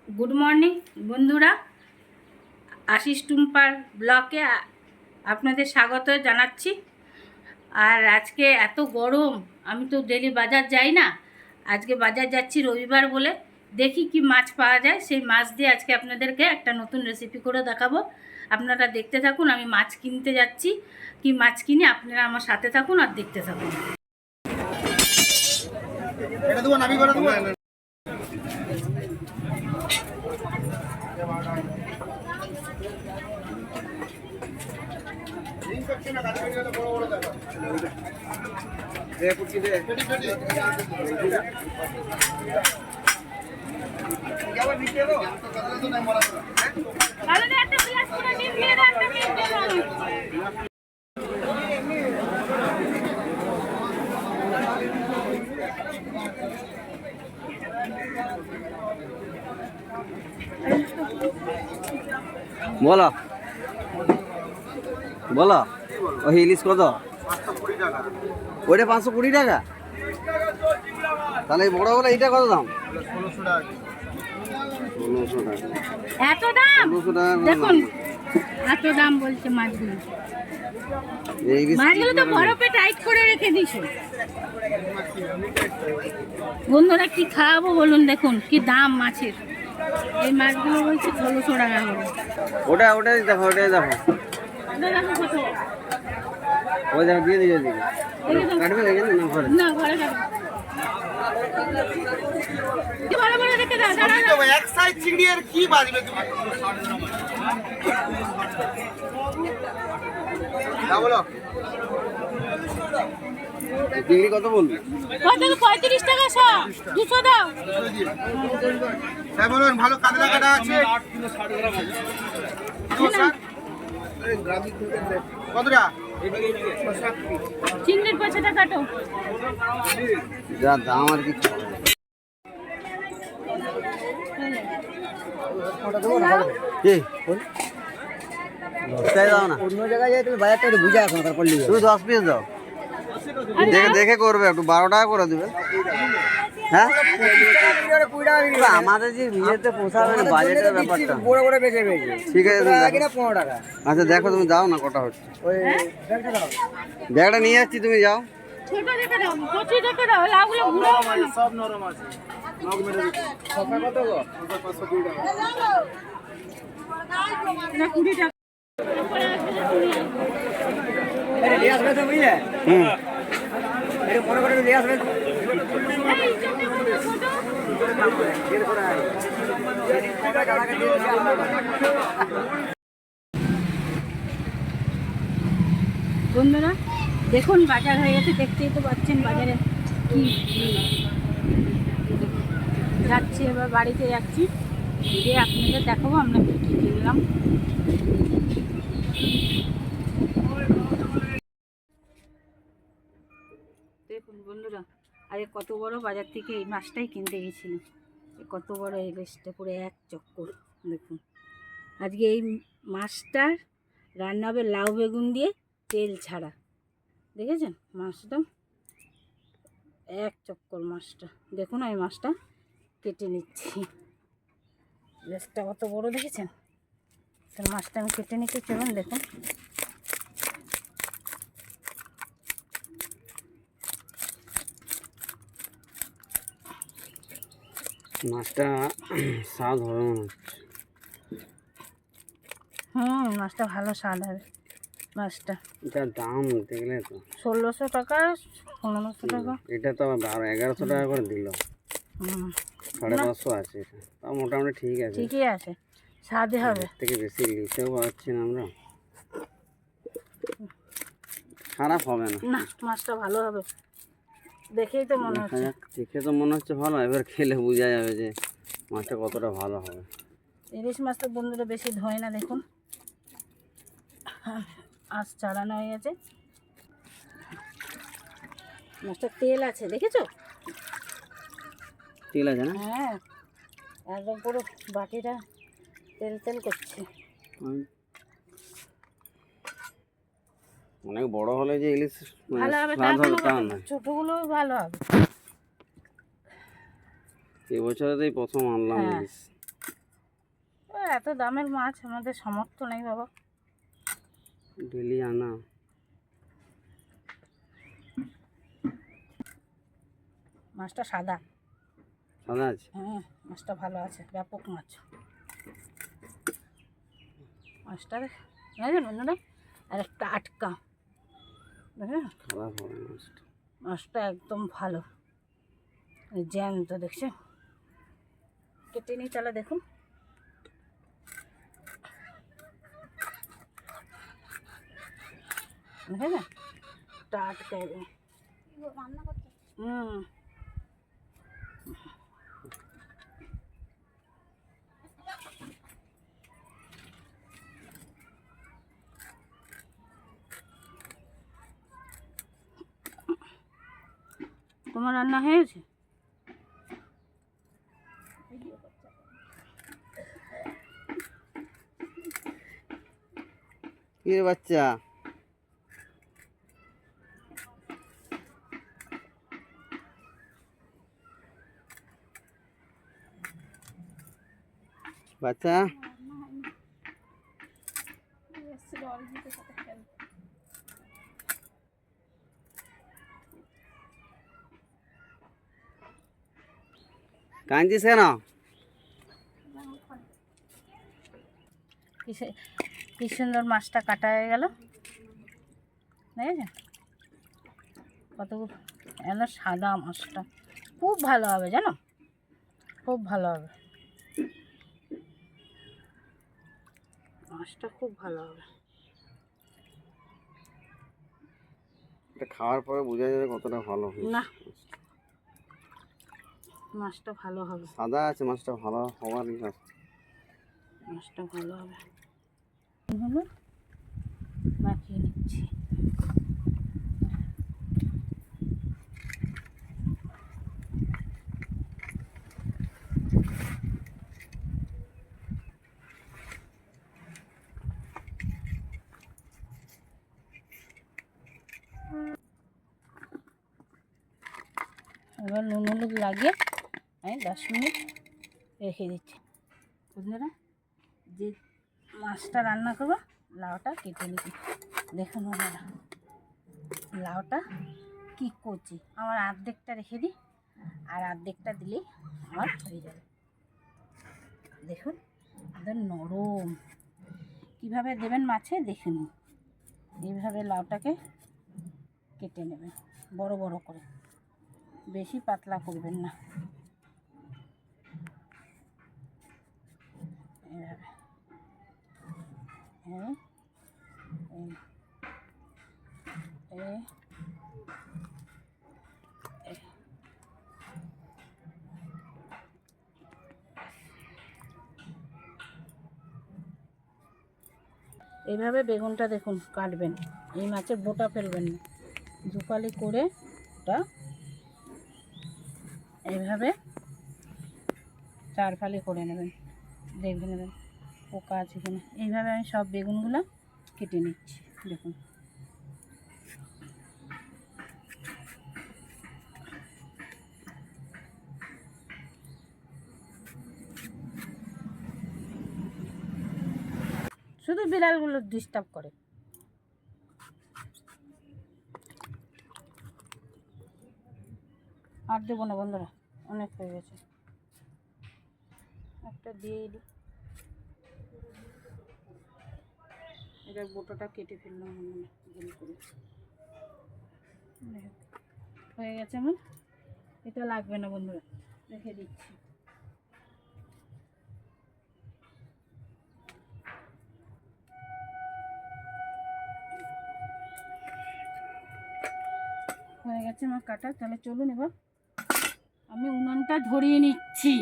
Good morning বন্ধুরা, আশিস টুম্পার ব্লকে আপনাদের স্বাগত জানাচ্ছি। আর আজকে এত গরম, আমি তো ডেলি বাজার যাই না, আজকে বাজার যাচ্ছি রবিবার বলে। দেখি কি মাছ পাওয়া যায়, সেই মাছ দিয়ে আজকে আপনাদেরকে একটা নতুন রেসিপি করে দেখাবো। আপনারা দেখতে থাকুন, আমি মাছ কিনতে যাচ্ছি। কি মাছ কিনি আপনারা আমার সাথে থাকুন আর দেখতে থাকুন। বলো বলো, ওই ইলিশ কত? ওইটা 520 টাকা। তাহলে বড় বলে এইটা কত দাম? 1600 টাকা। এত দাম? 1600 টাকা দেখুন এত দাম বলছে মাছগুলো। এই মাছগুলো তো বরফে টাইট করে রেখে দিছো। বন্ধুরা কি খাওয়াবো বলুন, দেখুন কি দাম মাছের। এই মাছগুলো বলছে 1600 টাকা করে। ওটাই দেখো, ওটাই দেখো। ওই দেখো, দিয়ে দিও দিকে। কাটবে না ঘরে? না, ঘরে কাটবে। কি বড় বড় রেখে দাও, দাঁড়াও। এক সাইড চিংড়ি আর কি বাজবে তুমি? না বলো। চিংড়ি কত বলবি? কত? 35 টাকা শ। 200 দাও। হ্যাঁ বলুন, ভালো কাতলা কাটা আছে। কতটা? চিংড়ির পয়সাটা কাটো। যা দাম আর কি। কি দশটাই দাও না? অন্য জায়গায় যাই তুমি বাজারটা একটু বুঝে আসো, তারপর নিয়ে তুমি 10 পিস দাও। দেখে দেখে করবে, একটু 12 টাকা করে দিবে। হ্যাঁ, আমাদের যে বিয়েতে পোষাবে না, বাজেটের ব্যাপারটা। বড় বড় বেঁচে বেঁচে ঠিক আছে, তুমি দেখো। 15 টাকা। আচ্ছা দেখো, তুমি দাও না কটা হচ্ছে। ওই ব্যাগটা দাও। ব্যাগটা নিয়ে যাচ্ছি, তুমি যাও। ছোট দেখে দাও, কচি দেখে দাও, লাউগুলো গুঁড়ো হবে না। সব নরম আছে। নখ মেরে দিচ্ছি। ছকা কত গো? 520 টাকা। এটা 20 টাকা। এটা নিয়ে আসবে তো বুঝলে? হুম, এটা মনে করে নিয়ে আসবে তো। এই বন্ধুরা দেখুন, বাজার হয়ে গেছে, দেখতেই তো পাচ্ছেন বাজারে কি যাচ্ছি। এবার বাড়িতে যাচ্ছি, গিয়ে আপনাদের দেখাবো আমরা কী কী কিনলাম। দেখুন বন্ধুরা, আরে কত বড় বাজার থেকে এই মাছটাই কিনতে গেছিলাম। কত বড় এই ইলিশটা, পুরো এক চক্কর। দেখুন আজকে এই মাছটার রান্না হবে লাউ বেগুন দিয়ে, তেল ছাড়া। দেখেছেন মাছটা, এক চক্কর মাছটা। দেখুন আমি মাছটা কেটে নিচ্ছি। ইলিশটা কত বড় দেখেছেন? তো মাছটা আমি কেটে নিতে, চলুন দেখুন। মাছটা স্বাদ হবে মনে হচ্ছে। মাছটা ভালো স্বাদ হবে মাছটা। এটার দাম দেখলে তো 1600 টাকা, 1500 টাকা। এটা তো আবার 1100 টাকা করে দিল। হুম, 550 আছে এটা, তাও মোটামুটি ঠিক আছে। ঠিকই আছে, স্বাদে হবে। এর থেকে বেশি নিতেও পারছি না আমরা, খারাপ হবে না। না, মাছটা ভালো হবে, দেখেই তো মনে দেখা হচ্ছে। যাক, দেখে তো মনে হচ্ছে ভালো, এবার খেলে বোঝা যাবে যে মাছটা কতটা ভালো হবে। ইলিশ মাছ তো বন্ধুরা বেশি ধোয় না, দেখুন আঁশ চালানো হয়ে গেছে। মাছটা তেল আছে, দেখেছো? ঠিক আছে না? হ্যাঁ, একদম পুরো বাটিটা তেল তেল করছে। অনেক বড় হলে যে ইলিশ ভালো হবে স্বাদ হবে তা না। ছোটগুলো ভালো হবে। এবছরে তো এই প্রথম আনলাম হ্যাঁ। ইলিশ। এত দামের মাছ আমাদের সামর্থ্য নেই বাবা। ডেলি আনা। মাছটা সাদা। সাদা আছে? হ্যাঁ, মাছটা ভালো আছে, ব্যাপক মাছ মাছটা। দেখেন বন্ধুরা, আর একটা আটকা, দেখেন খারাপ হবে মাছটা। মাছটা একদম ভালো জ্যান্ত, দেখছেন? কেটে নিই তাহলে, দেখুন। দেখেন টাটকা একদম। তোমার রান্না হয়েছে? কি রে বাচ্চা? বাচ্চা কাঁদছিস কেন? কি সুন্দর মাছটা কাটা হয়ে গেল, দেখেছেন? কত এত সাদা মাছটা, খুব ভালো হবে জানো, খুব ভালো হবে মাছটা, খুব ভালো হবে। এটা খাওয়ার পরে বোঝা যাবে কতটা ভালো হয়েছে। না, মাছটা ভালো হবে, সাদা আছে মাছটা, ভালো হওয়ার মাছটা ভালো হবে। হলো মাখিয়ে নিচ্ছি। এবার নুন হলুদ লাগিয়ে আমি 10 মিনিট রেখে দিচ্ছি। বন্ধুরা, যে মাছটা রান্না করবো, লাউটা কেটে নিচ্ছি। দেখুন বন্ধুরা, লাউটা কি কচি, আমার অর্ধেকটা রেখে দিই, আর অর্ধেকটা দিলেই আমার হয়ে যাবে। দেখুন একদম নরম। কীভাবে দেবেন মাছে দেখে নিন। এইভাবে লাউটাকে কেটে নেবেন বড় বড় করে, বেশি পাতলা করবেন না। এইভাবে এইভাবে বেগুনটা দেখুন কাটবেন, এই মাছের বোটা ফেলবেন না, দুপালি করে ওটা এইভাবে 4 ফালি করে নেবেন। দেখে নেবেন পোকা আছে কিনা। এইভাবে আমি সব বেগুনগুলো কেটে নিচ্ছি। দেখুন শুধু বিড়ালগুলো ডিস্টার্ব করে। আর দেবো না বন্ধুরা, অনেক হয়ে গেছে, একটা দিয়ে দিই। এটার বোটাটা কেটে ফেললাম ভুল করে, হয়ে গেছে আমার। এটা লাগবে না বন্ধুরা, রেখে দিচ্ছি। হয়ে গেছে আমার কাটা, তাহলে চলুন এবার আমি উনুনটা ধরিয়ে নিচ্ছি।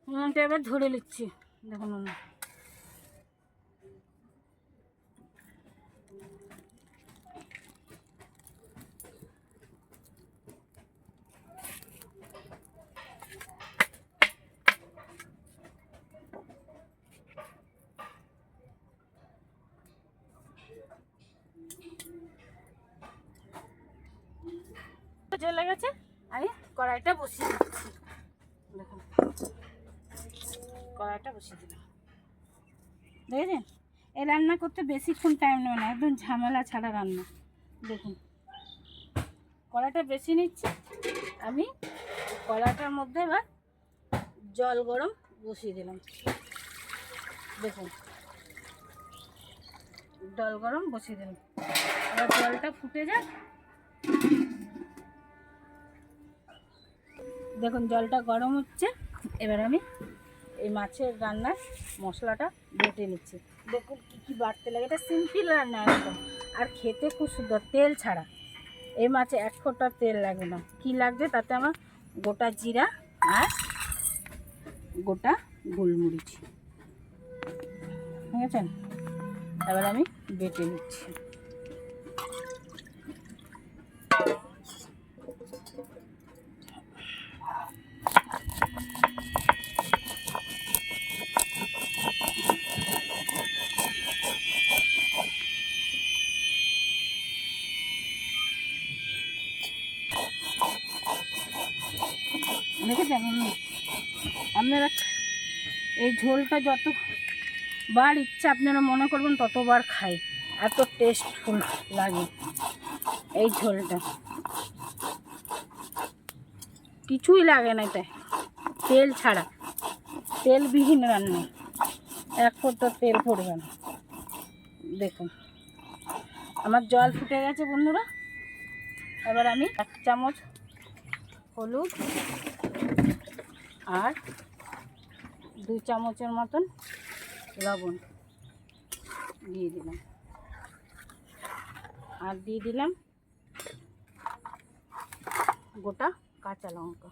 উনুনটা এবার ধরে নিচ্ছি। দেখুন উনুন চলে গেছে, আমি কড়াইটা বসিয়ে দিচ্ছি। দেখুন কড়াইটা বসিয়ে দিলাম। দেখেছেন, এই রান্না করতে বেশিক্ষণ টাইম নেবে না, একদম ঝামেলা ছাড়া রান্না। দেখুন কড়াইটা বেশি নিচ্ছি আমি। কড়াইটার মধ্যে এবার জল গরম বসিয়ে দিলাম। দেখুন জল গরম বসিয়ে দিলাম, এবার জলটা ফুটে যাক। দেখুন জলটা গরম হচ্ছে, এবার আমি এই মাছের রান্নার মশলাটা বেটে নিচ্ছি। দেখুন কী কী বাটতে লাগে, এটা সিম্পল রান্না একদম, আর খেতে খুব সুন্দর, তেল ছাড়া। এই মাছে এক ফোঁটা তেল লাগে না। কি লাগবে তাতে আমার গোটা জিরা আর গোটা গোলমরিচ, ঠিক আছে। এবার আমি বেটে নিচ্ছি। দেখেছেন আপনারা, এই ঝোলটা যতবার ইচ্ছা আপনারা মনে করবেন ততবার খাই, এত টেস্টফুল লাগে এই ঝোলটা। কিছুই লাগে না, এটা তেল ছাড়া, তেলবিহীন রান্না, এক ফোঁটা তেল পড়বে না। দেখুন আমার জল ফুটে গেছে বন্ধুরা। এবার আমি 1 চামচ হলুদ আর 2 চামচের মতন লবণ দিয়ে দিলাম, আর দিয়ে দিলাম গোটা কাঁচা লঙ্কা।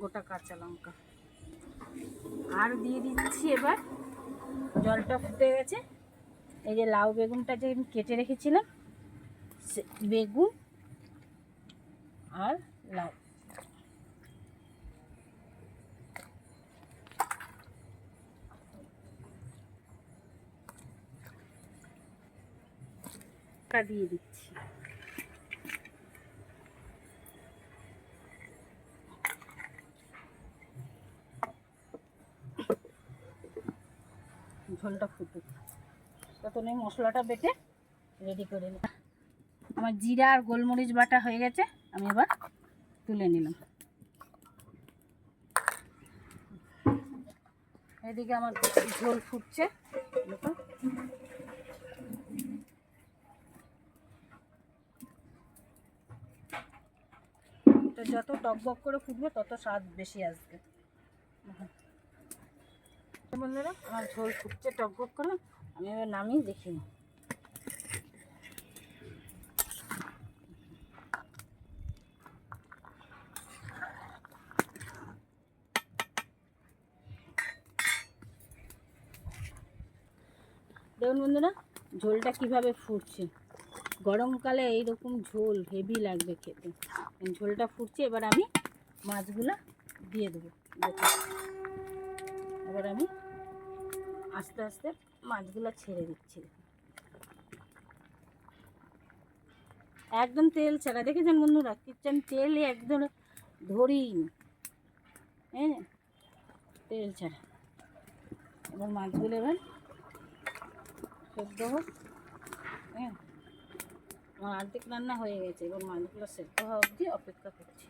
গোটা কাঁচা লঙ্কা আর দিয়ে দিচ্ছি। এবার জলটা ফুটে গেছে, এই যে লাউ বেগুনটা যে আমি কেটে রেখেছিলাম, বেগুন আর লাউ দিয়ে দিচ্ছি। ঝোলটা ফুটুক, ততক্ষণে মশলাটা বেটে রেডি করে নিই। আমার জিরা আর গোলমরিচ বাটা হয়ে গেছে, আমি এবার তুলে নিলাম। এদিকে আমার ঝোল ফুটছে, দেখুন তো যত টকবক করে ফুটবে তত স্বাদ বেশি আসবে। বন্ধুরা আমার ঝোল ফুটছে টকবক করে, আমি এবার নামিয়ে দেখি। দেখুন বন্ধুরা ঝোলটা কিভাবে ফুটছে, গরমকালে এইরকম ঝোল হেভি লাগবে খেতে। ঝোলটা ফুটছে, এবার আমি মাছগুলো দিয়ে দেবো। এবার আমি আস্তে আস্তে মাছগুলো ছেড়ে দিচ্ছি। একদম তেল ছাড়া, দেখেছেন বন্ধুরা, কিচেন তেলে একদম ধরিনি, হ্যাঁ তেল ছাড়া। এবার মাছগুলো এবার সেদ্ধ হোক। হ্যাঁ আমার অর্ধেক রান্না হয়ে গেছে, এবার মাছগুলো সেদ্ধ হওয়া অবধি অপেক্ষা করছি।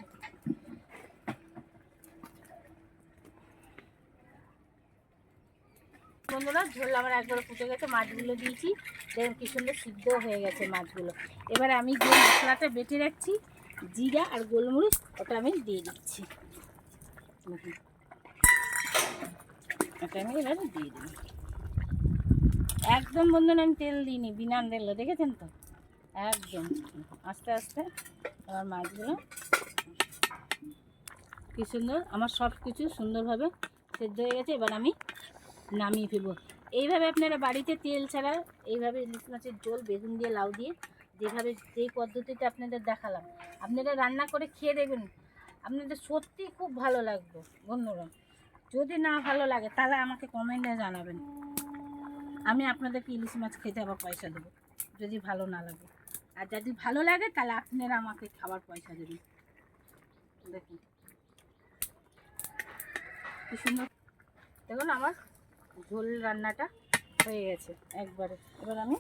বন্ধুরা ঝোল আমার একবার ফুটে গেছে, মাছগুলো দিয়েছি, দেখুন কি সুন্দর সিদ্ধ হয়ে গেছে মাছগুলো। এবার আমি যে মশলাটা বেটে রাখছি জিরা আর গোলমরিচ, ওটা আমি দিয়ে দিচ্ছি। ওটা আমি এবার দিয়ে দিই। একদম বন্ধুরা আমি তেল দিইনি, বিনা তেলে, দেখেছেন তো, একদম আস্তে আস্তে আমার মাছগুলো কি সুন্দর, আমার সব কিছু সুন্দরভাবে সেদ্ধ হয়ে গেছে। এবার আমি নামিয়ে ফেলবো। এইভাবে আপনারা বাড়িতে তেল ছাড়া এইভাবে ইলিশ মাছের ঝোল বেগুন দিয়ে লাউ দিয়ে যেভাবে যেই পদ্ধতিতে আপনাদের দেখালাম, আপনারা রান্না করে খেয়ে দেবেন, আপনাদের সত্যি খুব ভালো লাগবে বন্ধুরা। যদি না ভালো লাগে তাহলে আমাকে কমেন্টে জানাবেন, আমি আপনাদেরকে ইলিশ মাছ খেতে আবার পয়সা দেবো যদি ভালো না লাগে। আর যদি ভালো লাগে তাহলে আপনারা আমাকে খাবার পয়সা দেবেন। দেখুন কি সুন্দর। দেখুন আমার ঝোল রান্নাটা হয়ে গেছে একবারে। এবার আমি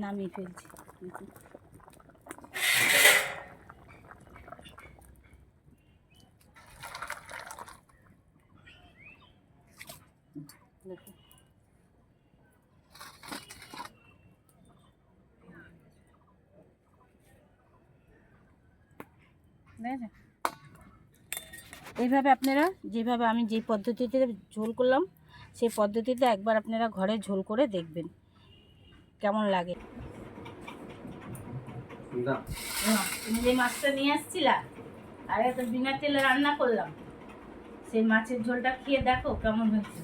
নামিয়ে ফেলছি। দেখুন দেখুন দেখেছেন? এইভাবে আপনারা যেভাবে আমি যে পদ্ধতিতে ঝোল করলাম সেই পদ্ধতিতে একবার আপনারা ঘরে ঝোল করে দেখবেন কেমন লাগে। তুমি যে মাছটা নিয়ে আসছিলা আর এত বিনা তেলে রান্না করলাম, সেই মাছের ঝোলটা খেয়ে দেখো কেমন হয়েছে।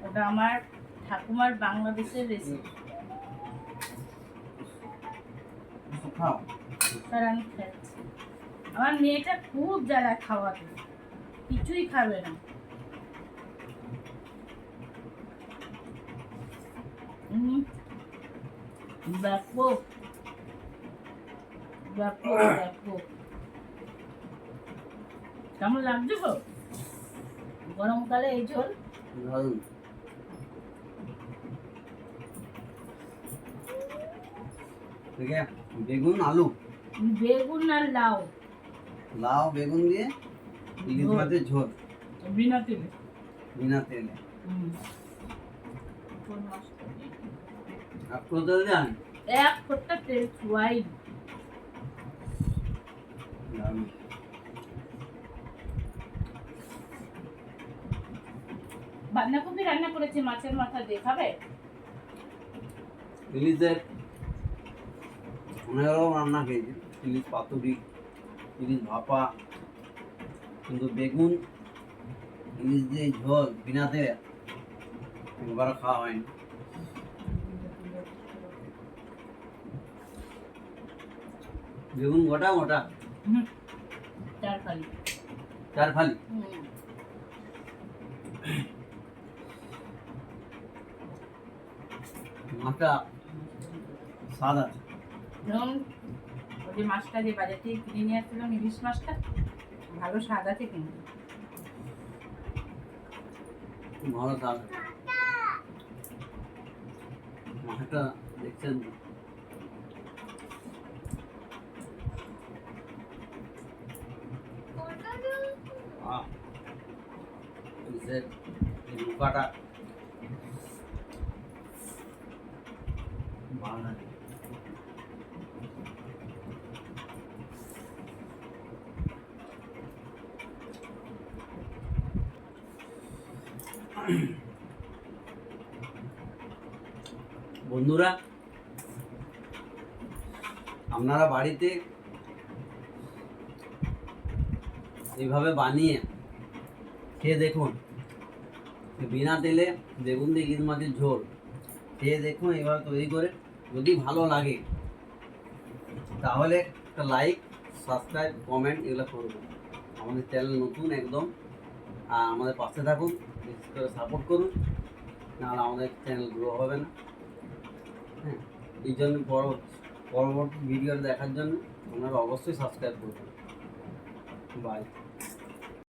ওটা আমার ঠাকুমার বাংলাদেশের রেসিপি। খাও। আর আমি খাচ্ছি। আমার মেয়েটা খুব জ্বালা খাওয়াতে, কিছুই খাবে না। ব্যাপক ব্যাপক ব্যাপক। কেমন লাগছে গো গরমকালে এই ঝোল? দারুণ। ঠিক আছে, বেগুন আলু, বেগুন আর লাউ, লাউ বেগুন দিয়ে ইলিশ ঝোল। মাছের ঝোল বিনা তেলে। বিনা তেলে। কোন মাছটা দিয়ে? আর তো তেল দেন। এক ফোঁটা তেল ছুয়াই। দারুণ। বাঁধাকপি রান্না করেছি মাছের মাথা দিয়ে, খাবে? ইলিশের অনেক রকম রান্না খেয়েছি, ইলিশ পাতুরি, ইলিশ ভাপা, কিন্তু বেগুন ইলিশ দিয়ে ঝোল বিনা তেলে একবারও খাওয়া হয়নি। বেগুন গোটা গোটা চার ফালি। 4 ফালি। মাছটা স্বাদ আছে। যেমন ওই যে মাছটা যে বাজার থেকে কিনে নিয়ে আসছিলাম ইলিশ মাছটা, ভালো স্বাদ আছে কিন্তু। খুব ভালো স্বাদ আছে। মাছটা দেখছেন তো? আহ, ইলিশের এই মুখাটা ভালো লাগে। বন্ধুরা, আপনারা বাড়িতে এইভাবে বানিয়ে খেয়ে দেখুন। বিনা তেলে বেগুন দিয়ে ইলিশ মাছের ঝোল খেয়ে দেখুন এবার তৈরি করে। যদি ভালো লাগে তাহলে একটা লাইক, সাবস্ক্রাইব, কমেন্ট এগুলো করবেন। আমাদের চ্যানেল নতুন একদম, আর আমাদের পাশে থাকুন, বিশেষ করে সাপোর্ট করুন, নাহলে আমাদের চ্যানেল গ্রো হবে না। হ্যাঁ, এই জন্য পরবর্তী ভিডিও দেখার জন্য আপনারা অবশ্যই সাবস্ক্রাইব করবেন। বাই।